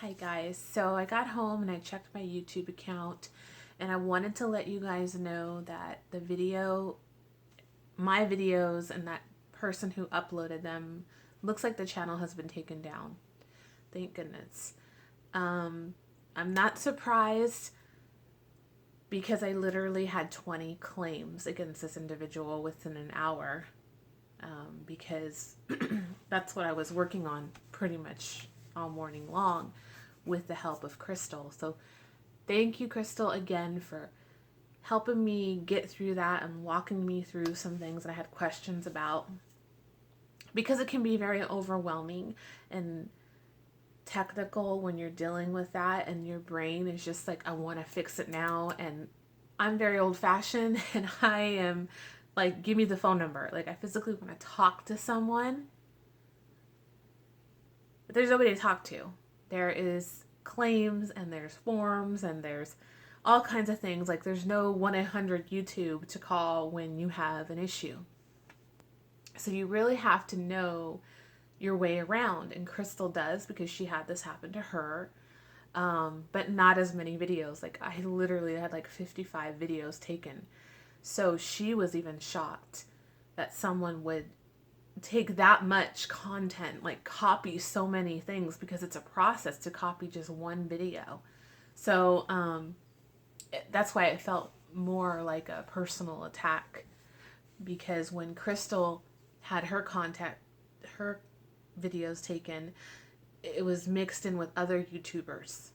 Hi guys, so I got home and I checked my YouTube account and I wanted to let you guys know that my videos and that person who uploaded them looks like the channel has been taken down. Thank goodness. Um, I'm not surprised because I literally had 20 claims against this individual within an hour because that's what I was working on pretty much all morning long with the help of Crystal. So thank you, Crystal, again for helping me get through that and walking me through some things that I had questions about because it can be very overwhelming and technical when you're dealing with that and your brain is just like, I want to fix it now. And I'm very old fashioned and I am like, give me the phone number. Like, I physically want to talk to someone, but there's nobody to talk to. There is claims and there's forms and there's all kinds of things. Like, there's no 1-800 YouTube to call when you have an issue. So you really have to know your way around. And Crystal does because she had this happen to her, but not as many videos. Like, I literally had like 55 videos taken. So she was even shocked that someone would take that much content, like copy so many things, because it's a process to copy just one video. So that's why it felt more like a personal attack, because when Crystal had her videos taken, it was mixed in with other YouTubers.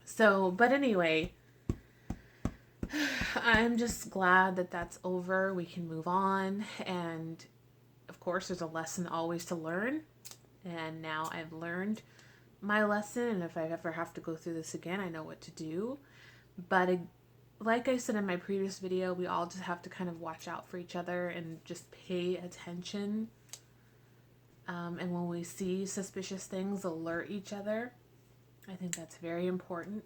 So, but anyway, I'm just glad that that's over. We can move on. And of course, there's a lesson always to learn. And now I've learned my lesson. And if I ever have to go through this again, I know what to do. But like I said in my previous video, we all just have to kind of watch out for each other and just pay attention. And when we see suspicious things, alert each other. I think that's very important.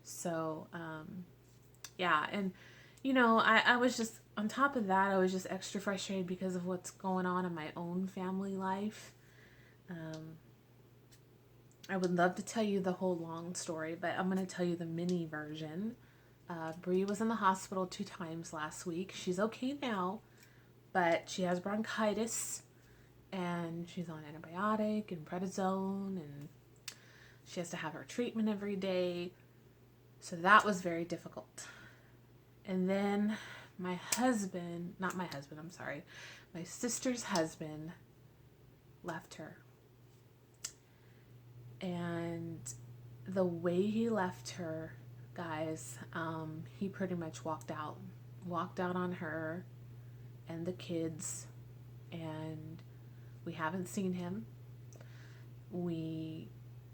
So, yeah. And, I was just, on top of that, I was just extra frustrated because of what's going on in my own family life. Um, I would love to tell you the whole long story, but I'm going to tell you the mini version. Bree was in the hospital 2 times last week. She's okay now, but she has bronchitis and she's on antibiotic and prednisone and she has to have her treatment every day. So that was very difficult. And then my sister's husband left her. And the way he left her, guys, he pretty much walked out on her and the kids, and we haven't seen him. We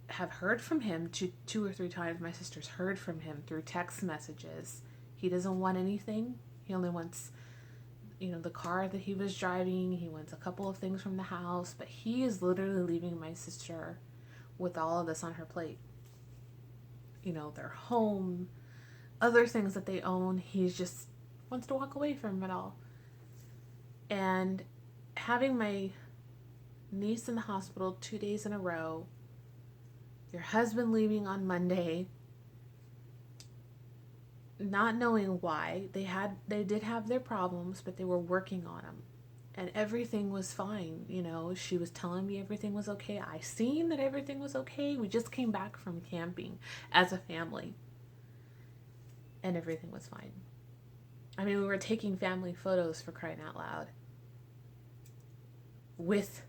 have heard from him two or three times. My sister's heard from him through text messages. He doesn't want anything. He only wants, the car that he was driving. He wants a couple of things from the house, but he is literally leaving my sister with all of this on her plate. Their home, other things that they own. He just wants to walk away from it all. And having my niece in the hospital 2 days in a row, your husband leaving on Monday, not knowing why. They did have their problems, but they were working on them. And everything was fine. She was telling me everything was okay. I seen that everything was okay. We just came back from camping as a family. And everything was fine. I mean, we were taking family photos, for crying out loud, with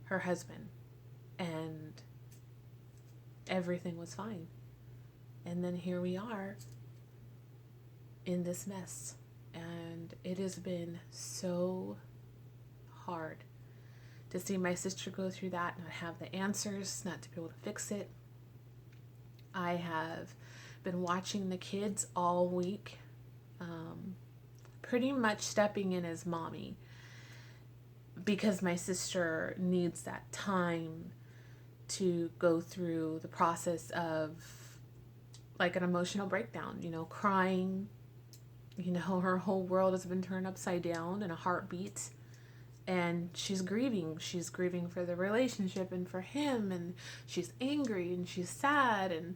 her husband. And everything was fine. And then here we are in this mess. And it has been so hard to see my sister go through that, not have the answers, not to be able to fix it. I have been watching the kids all week, pretty much stepping in as mommy, because my sister needs that time to go through the process of like an emotional breakdown, crying. Her whole world has been turned upside down in a heartbeat. And she's grieving. She's grieving for the relationship and for him, and she's angry and she's sad. And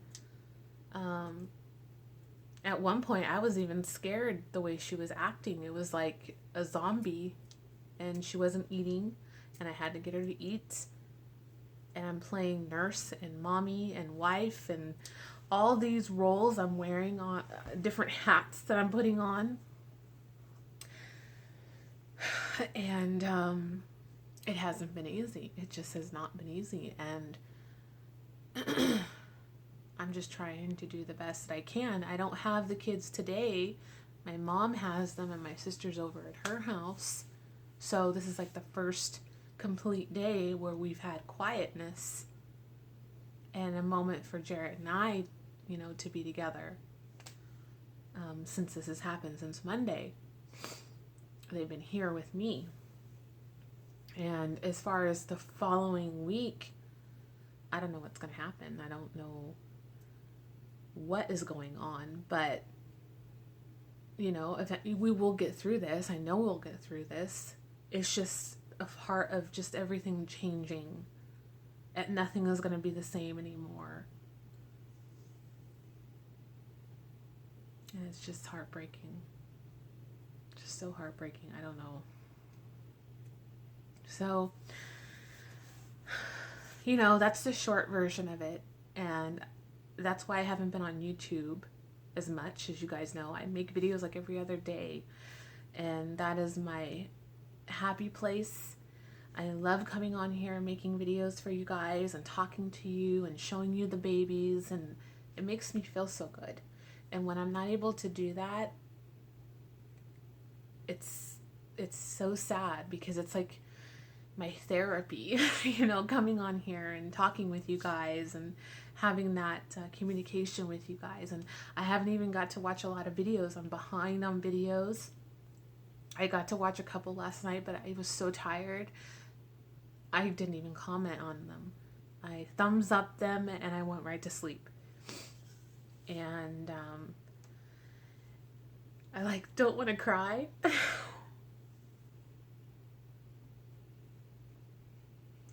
at one point, I was even scared the way she was acting. It was like a zombie, and she wasn't eating, and I had to get her to eat. And I'm playing nurse and mommy and wife and all these roles I'm wearing on, different hats that I'm putting on. And it hasn't been easy. It just has not been easy. And I'm just trying to do the best that I can. I don't have the kids today. My mom has them, and my sister's over at her house. So this is like the first complete day where we've had quietness and a moment for Jarrett and I, you know, to be together. Since this has happened since Monday, they've been here with me. And as far as the following week, I don't know what's going to happen. I don't know what is going on, but you know, if we will get through this. I know we'll get through this. It's just a part of just everything changing, and nothing is going to be the same anymore. And it's just heartbreaking. Just so heartbreaking. I don't know. So, you know, that's the short version of it. And that's why I haven't been on YouTube as much. As you guys know, I make videos like every other day. And that is my happy place. I love coming on here and making videos for you guys and talking to you and showing you the babies. And it makes me feel so good. And when I'm not able to do that, it's so sad, because it's like my therapy, you know, coming on here and talking with you guys and having that communication with you guys. And I haven't even got to watch a lot of videos. I'm behind on videos. I got to watch a couple last night, but I was so tired. I didn't even comment on them. I thumbs up them and I went right to sleep. And I like don't want to cry.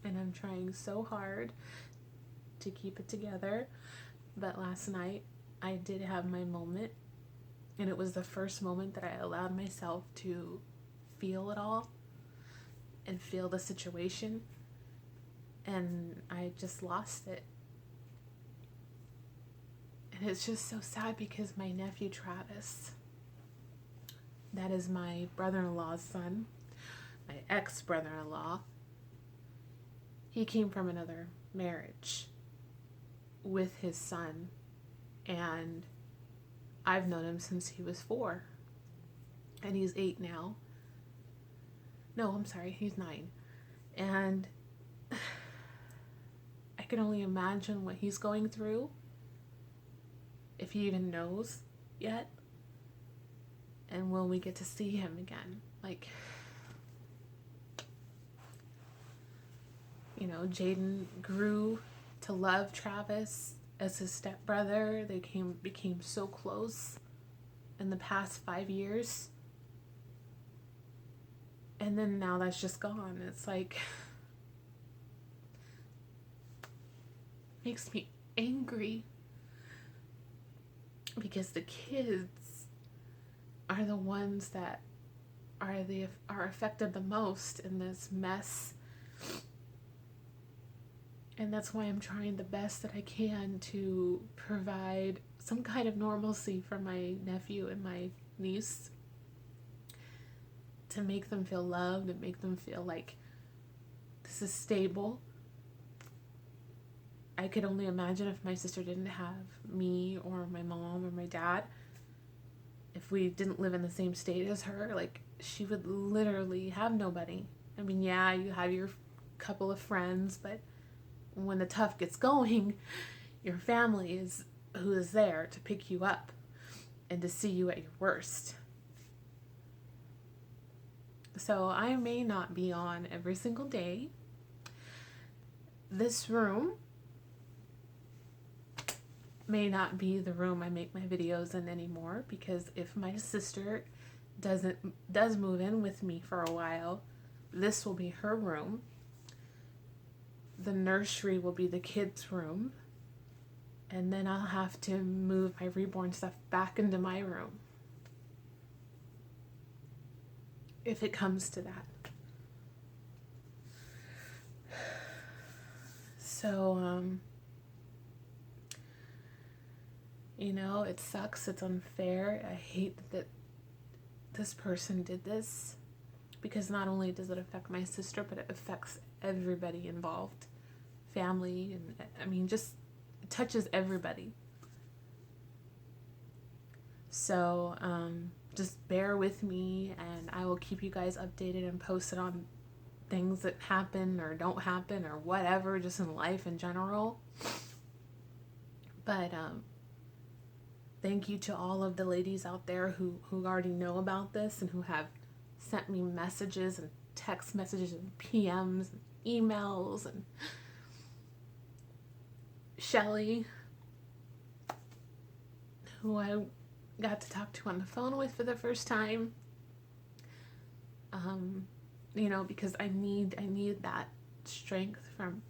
And I'm trying so hard to keep it together. But last night I did have my moment, and it was the first moment that I allowed myself to feel it all and feel the situation, and I just lost it. And it's just so sad, because my nephew Travis, that is my brother-in-law's son, my ex-brother-in-law, he came from another marriage with his son, and I've known him since he was 4, and he's 8 now. No, I'm sorry, he's 9. And I can only imagine what he's going through, if he even knows yet. And will we get to see him again? Like, you know, Jaden grew to love Travis as his stepbrother. They became so close in the past 5 years. And then now that's just gone. It's like, makes me angry, because the kids are the ones that are affected the most in this mess. And that's why I'm trying the best that I can to provide some kind of normalcy for my nephew and my niece, to make them feel loved and make them feel like this is stable. I could only imagine if my sister didn't have me or my mom or my dad, if we didn't live in the same state as her, like, she would literally have nobody. I mean, yeah, you have your couple of friends, but when the tough gets going, your family is who is there to pick you up and to see you at your worst. So I may not be on every single day. This room may not be the room I make my videos in anymore, because if my sister does move in with me for a while, this will be her room. The nursery will be the kids' room. And then I'll have to move my reborn stuff back into my room. If it comes to that. So, you know, it sucks. It's unfair. I hate that this person did this, because not only does it affect my sister, but it affects everybody involved. Family, and I mean, just it touches everybody. So, just bear with me, and I will keep you guys updated and posted on things that happen or don't happen or whatever, just in life in general. But thank you to all of the ladies out there who already know about this and who have sent me messages and text messages and PMs and emails. And Shelly, who I got to talk to on the phone with for the first time. You know, because I need that strength from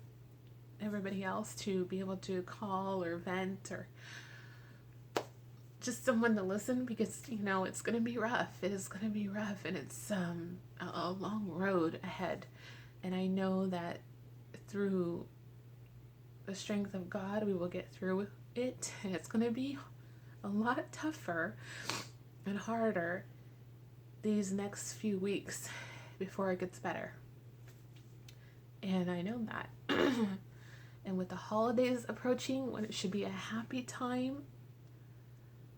everybody else to be able to call or vent, or just someone to listen, because, you know, it's going to be rough. It is going to be rough, and it's a long road ahead. And I know that through the strength of God, we will get through it. And it's going to be a lot tougher and harder these next few weeks before it gets better. And I know that. And with the holidays approaching, when it should be a happy time,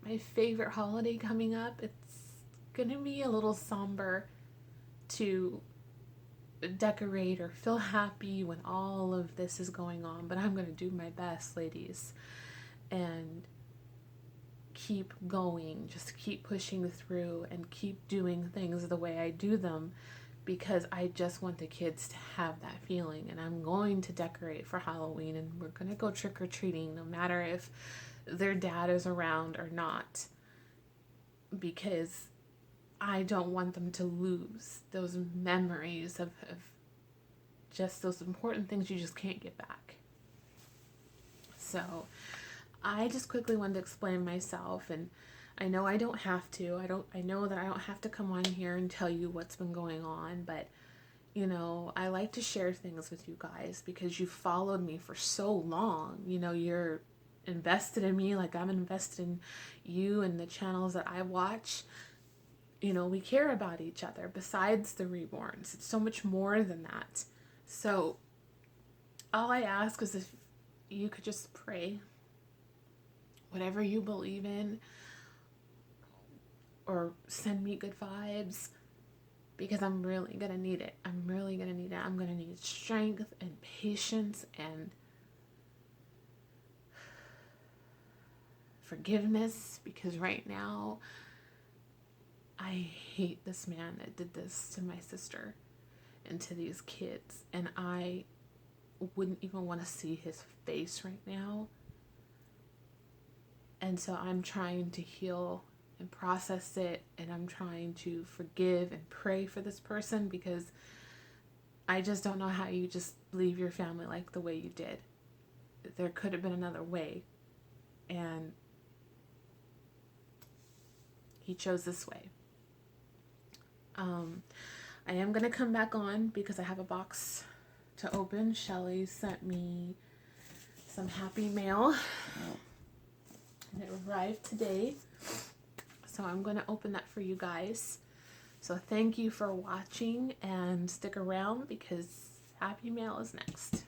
my favorite holiday coming up, it's gonna be a little somber to decorate or feel happy when all of this is going on. But I'm gonna do my best, ladies, and keep going, just keep pushing through and keep doing things the way I do them, because I just want the kids to have that feeling. And I'm going to decorate for Halloween, and we're gonna go trick-or-treating no matter if their dad is around or not, because I don't want them to lose those memories of just those important things you just can't get back. So I just quickly wanted to explain myself, and I know I don't have to. I know that I don't have to come on here and tell you what's been going on, but you know, I like to share things with you guys because you followed me for so long. You know, you're invested in me like I'm invested in you and the channels that I watch. You know, we care about each other besides the reborns. It's so much more than that. So all I ask is if you could just pray whatever you believe in, or send me good vibes, because I'm really gonna need it. I'm really gonna need it. I'm gonna need strength and patience and forgiveness, because right now I hate this man that did this to my sister and to these kids, and I wouldn't even want to see his face right now. And so I'm trying to heal and process it, and I'm trying to forgive and pray for this person, because I just don't know how you just leave your family like the way you did. There could have been another way, and he chose this way. I am going to come back on because I have a box to open. Shelly sent me some happy mail, and it arrived today. So I'm going to open that for you guys. So thank you for watching, and stick around because happy mail is next.